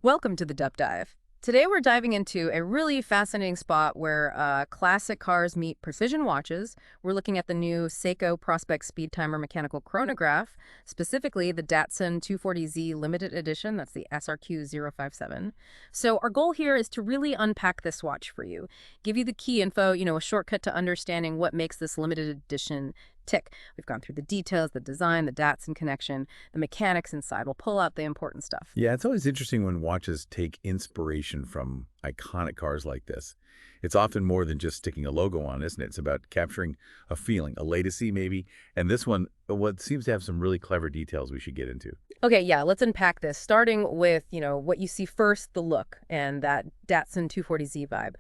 Welcome to the Deep Dive. Today we're diving into a really fascinating spot where classic cars meet precision watches. We're looking at the new Seiko Prospex Speedtimer mechanical chronograph, specifically the Datsun 240Z limited edition. That's the SRQ057. So our goal here is to really unpack this watch for you, give you the key info, a shortcut to understanding what makes this limited edition tick. We've gone through the details, the design, the Datsun connection, the mechanics inside. We'll pull out the important stuff. Yeah, it's always interesting when watches take inspiration from iconic cars like this. It's often more than just sticking a logo on, isn't it? It's about capturing a feeling, a latency maybe. And this one, what seems to have some really clever details we should get into. Okay, yeah, let's unpack this, starting with, what you see first, the look, and that Datsun 240Z vibe.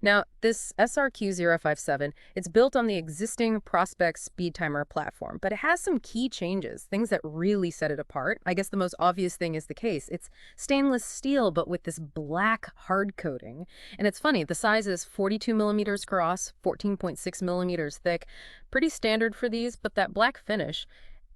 Now, this SRQ057, it's built on the existing Prospex Speedtimer platform, but it has some key changes, things that really set it apart. I guess the most obvious thing is the case. It's stainless steel, but with this black hard coating. And it's funny, the size is 42 millimeters across, 14.6 millimeters thick. Pretty standard for these, but that black finish,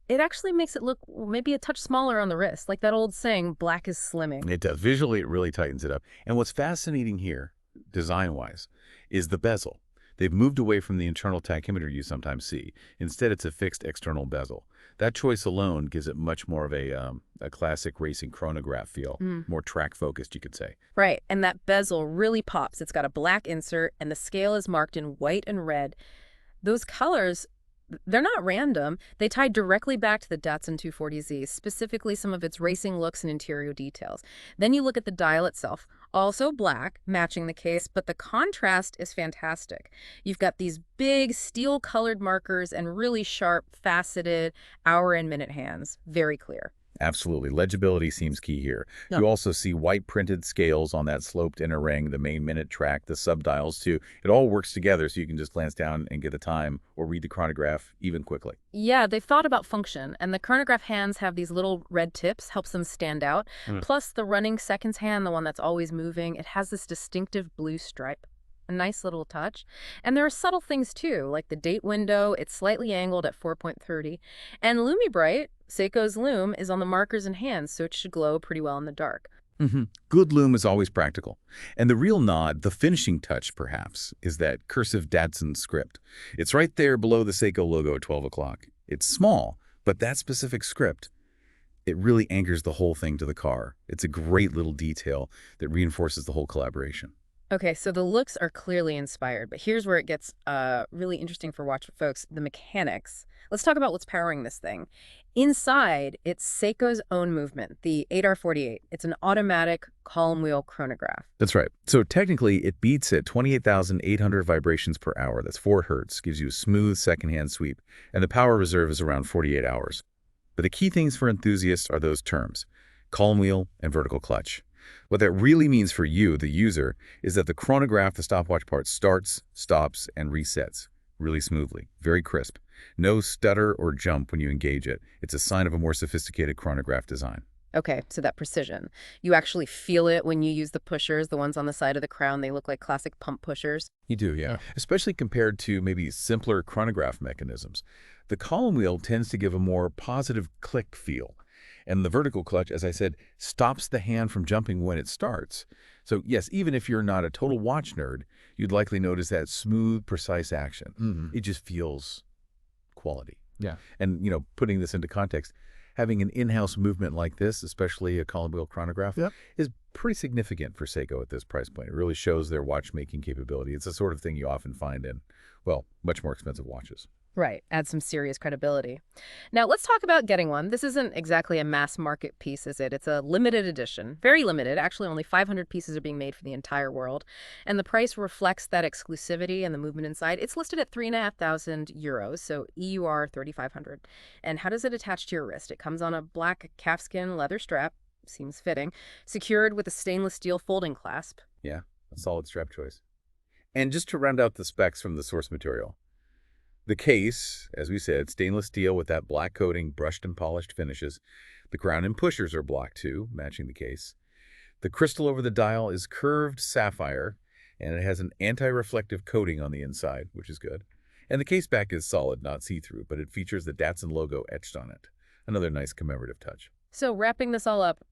it actually makes it look maybe a touch smaller on the wrist, like that old saying, black is slimming. It does. Visually, it really tightens it up. And what's fascinating here, design-wise, is the bezel. They've moved away from the internal tachymeter you sometimes see. Instead, it's a fixed external bezel. That choice alone gives it much more of a classic racing chronograph feel, more track-focused, you could say. Right, and that bezel really pops. It's got a black insert, and the scale is marked in white and red. Those colors, they're not random. They tie directly back to the Datsun 240Z, specifically some of its racing looks and interior details. Then you look at the dial itself, also black, matching the case, but the contrast is fantastic. You've got these big steel-colored markers and really sharp, faceted hour and minute hands. Very clear. Absolutely. Legibility seems key here. Yeah. You also see white printed scales on that sloped inner ring, the main minute track, the subdials too. It all works together so you can just glance down and get the time or read the chronograph even quickly. Yeah, they've thought about function, and the chronograph hands have these little red tips, helps them stand out. Plus, the running seconds hand, the one that's always moving, it has this distinctive blue stripe. A nice little touch. And there are subtle things too, like the date window, it's slightly angled at 4.30. And LumiBright, Seiko's Lume, is on the markers and hands, so it should glow pretty well in the dark. Good lume is always practical. And the real nod, the finishing touch perhaps, is that cursive Datsun script. It's right there below the Seiko logo at 12 o'clock. It's small, but that specific script, it really anchors the whole thing to the car. It's a great little detail that reinforces the whole collaboration. Okay, so the looks are clearly inspired, but here's where it gets really interesting for watch folks, the mechanics. Let's talk about what's powering this thing. Inside, it's Seiko's own movement, the 8R48. It's an automatic column wheel chronograph. That's right. So technically, it beats at 28,800 vibrations per hour. That's 4 hertz, gives you a smooth second-hand sweep, and the power reserve is around 48 hours. But the key things for enthusiasts are those terms, column wheel and vertical clutch. What that really means for you, the user, is that the chronograph, the stopwatch part, starts, stops, and resets really smoothly, very crisp. No stutter or jump when you engage it. It's a sign of a more sophisticated chronograph design. Okay, so that precision. You actually feel it when you use the pushers, the ones on the side of the crown. They look like classic pump pushers. You do, yeah. Especially compared to maybe simpler chronograph mechanisms. The column wheel tends to give a more positive click feel. And the vertical clutch, as I said, stops the hand from jumping when it starts. So yes, even if you're not a total watch nerd, you'd likely notice that smooth, precise action. It just feels quality. Yeah. And, putting this into context, having an in-house movement like this, especially a column wheel chronograph, is pretty significant for Seiko at this price point. It really shows their watchmaking capability. It's the sort of thing you often find in, well, much more expensive watches. Right, add some serious credibility. Now, let's talk about getting one. This isn't exactly a mass market piece, is it? It's a limited edition, very limited. Actually, only 500 pieces are being made for the entire world. And the price reflects that exclusivity and the movement inside. It's listed at 3,500 euros, so EUR 3,500. And how does it attach to your wrist? It comes on a black calfskin leather strap, seems fitting, secured with a stainless steel folding clasp. Yeah, a solid strap choice. And just to round out the specs from the source material, the case, as we said, stainless steel with that black coating, brushed and polished finishes. The crown and pushers are black too, matching the case. The crystal over the dial is curved sapphire, and it has an anti-reflective coating on the inside, which is good. And the case back is solid, not see-through, but it features the Datsun logo etched on it. Another nice commemorative touch. So wrapping this all up,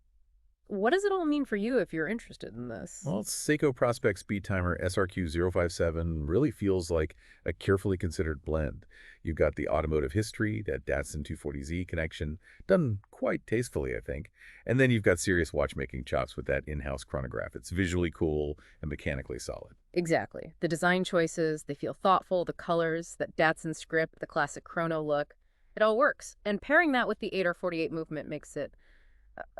what does it all mean for you if you're interested in this? Well, Seiko Prospex Speedtimer SRQ057 really feels like a carefully considered blend. You've got the automotive history, that Datsun 240Z connection, done quite tastefully, I think. And then you've got serious watchmaking chops with that in-house chronograph. It's visually cool and mechanically solid. Exactly. The design choices, they feel thoughtful, the colors, that Datsun script, the classic chrono look, it all works. And pairing that with the 8 or 48 movement makes it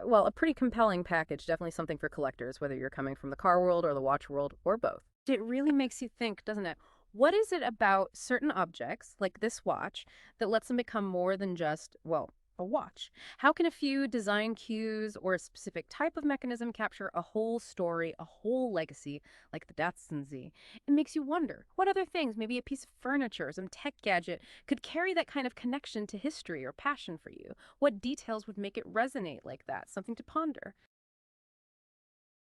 well, a pretty compelling package, definitely something for collectors, whether you're coming from the car world or the watch world or both. It really makes you think, doesn't it? What is it about certain objects, like this watch, that lets them become more than just, well, a watch? How can a few design cues or a specific type of mechanism capture a whole story, a whole legacy, like the Datsun Z? It makes you wonder, what other things, maybe a piece of furniture, some tech gadget, could carry that kind of connection to history or passion for you? What details would make it resonate like that? Something to ponder.